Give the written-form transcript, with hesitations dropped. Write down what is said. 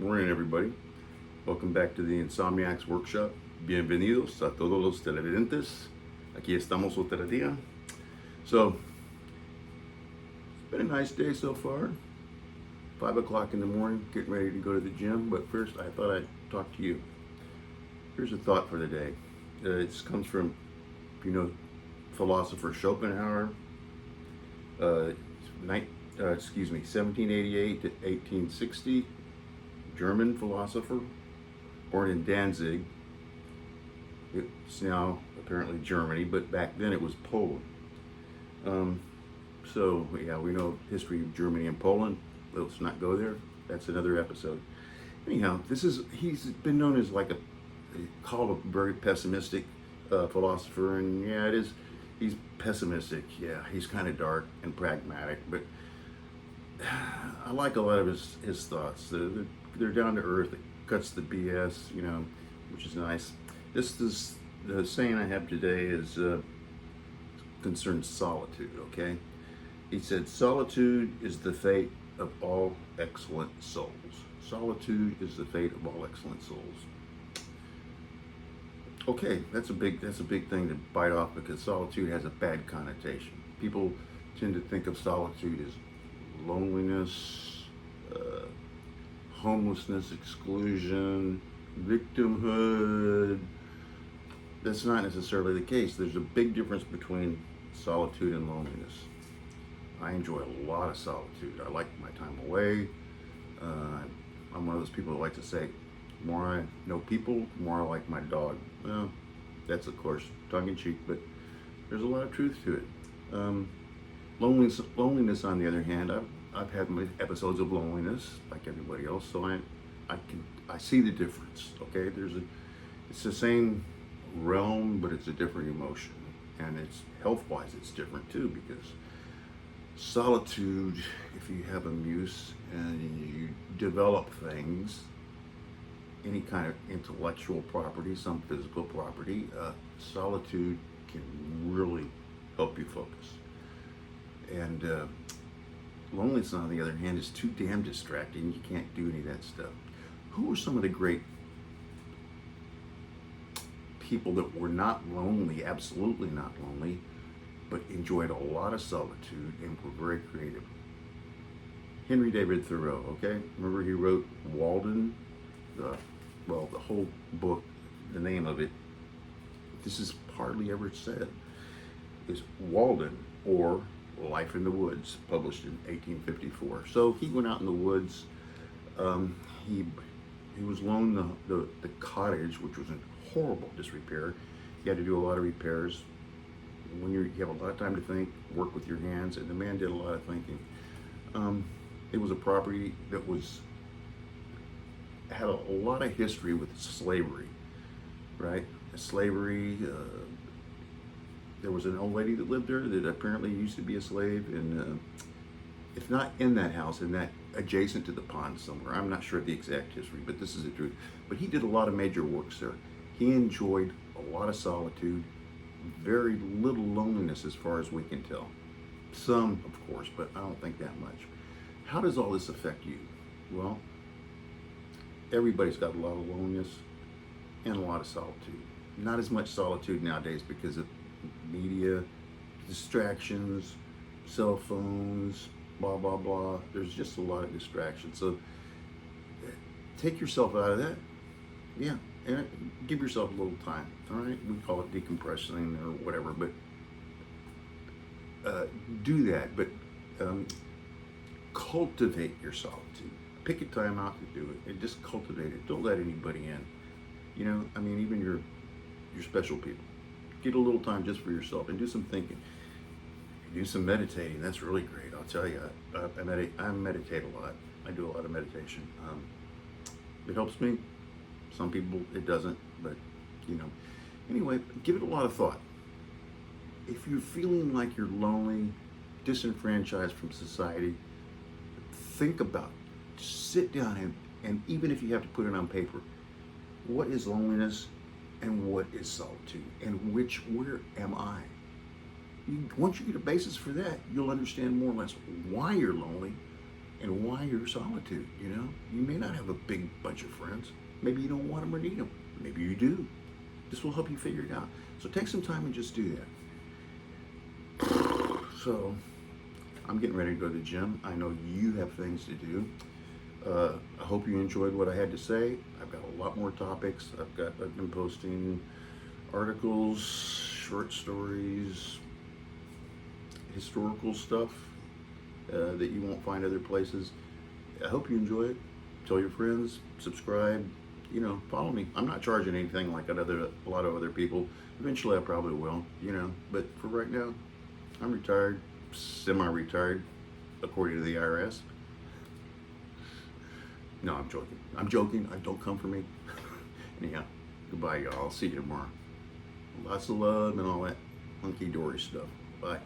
Morning, everybody. Welcome back to the Insomniacs Workshop. Bienvenidos a todos los televidentes. Aquí estamos otro día. So, it's been a nice day so far. 5 o'clock in the morning, getting ready to go to the gym. But first, I thought I'd talk to you. Here's a thought for the day. It comes from, philosopher Schopenhauer. 1788 to 1860. German philosopher, born in Danzig. It's now apparently Germany, but back then it was Poland. We know history of Germany and Poland. Let's not go there. That's another episode. Anyhow, he's been known as called a very pessimistic philosopher, and yeah, it is. He's pessimistic. Yeah, he's kind of dark and pragmatic, but I like a lot of his thoughts. They're down to earth. It cuts the BS, which is nice. The saying I have today is concerns solitude. Okay, he said solitude is the fate of all excellent souls. Solitude is the fate of all excellent souls. Okay, that's a big thing to bite off, because solitude has a bad connotation. People tend to think of solitude as loneliness, homelessness, exclusion, victimhood. That's not necessarily the case. There's a big difference between solitude and loneliness. I enjoy a lot of solitude. I like my time away. I'm one of those people that like to say, the more I know people, the more I like my dog. Well, that's of course tongue-in-cheek, but there's a lot of truth to it. Loneliness, on the other hand, I've had my episodes of loneliness like everybody else, so I see the difference. Okay, it's the same realm, but it's a different emotion, and it's health-wise it's different too, because solitude, if you have a muse and you develop things, any kind of intellectual property, some physical property, solitude can really help you focus. And loneliness, on the other hand, is too damn distracting. You can't do any of that stuff. Who are some of the great people that were not lonely, absolutely not lonely, but enjoyed a lot of solitude and were very creative? Henry David Thoreau, okay? Remember he wrote Walden? The whole book, the name of it, this is hardly ever said, is Walden, or Life in the Woods, published in 1854. So he went out in the woods. He was loaned the cottage, which was in horrible disrepair. He had to do a lot of repairs. When you have a lot of time to think, work with your hands, and the man did a lot of thinking. It was a property that had a lot of history with slavery, right? Slavery. There was an old lady that lived there that apparently used to be a slave, and if not in that house, in that adjacent to the pond somewhere. I'm not sure of the exact history, but this is the truth. But he did a lot of major works there. He enjoyed a lot of solitude, very little loneliness as far as we can tell. Some, of course, but I don't think that much. How does all this affect you? Well, everybody's got a lot of loneliness and a lot of solitude. Not as much solitude nowadays because of media, distractions, cell phones, blah, blah, blah. There's just a lot of distractions. So take yourself out of that. Yeah, and give yourself a little time. All right, we call it decompressing or whatever, but do that. But cultivate your solitude. Pick a time out to do it, and just cultivate it. Don't let anybody in. Even your special people. Get a little time just for yourself and do some thinking. Do some meditating. That's really great. I'll tell you. I meditate a lot. I do a lot of meditation. It helps me. Some people it doesn't, but Anyway, give it a lot of thought. If you're feeling like you're lonely, disenfranchised from society, think about it. Sit down and even if you have to put it on paper, what is loneliness and what is solitude, and where am I? Once you get a basis for that, you'll understand more or less why you're lonely and why your solitude. You know, you may not have a big bunch of friends. Maybe you don't want them or need them. Maybe you do. This will help you figure it out. So take some time and just do that. So I'm getting ready to go to the gym. I know you have things to do. I hope you enjoyed what I had to say. I've got a lot more topics. I've been posting articles, short stories, historical stuff that you won't find other places. I hope you enjoy it. Tell your friends, subscribe, you know, follow me. I'm not charging anything like a lot of other people. Eventually I probably will, you know, but for right now, I'm retired, semi-retired, according to the IRS. No, I'm joking. I'm joking. Don't come for me. Anyhow, goodbye, y'all. I'll see you tomorrow. Lots of love and all that hunky-dory stuff. Bye.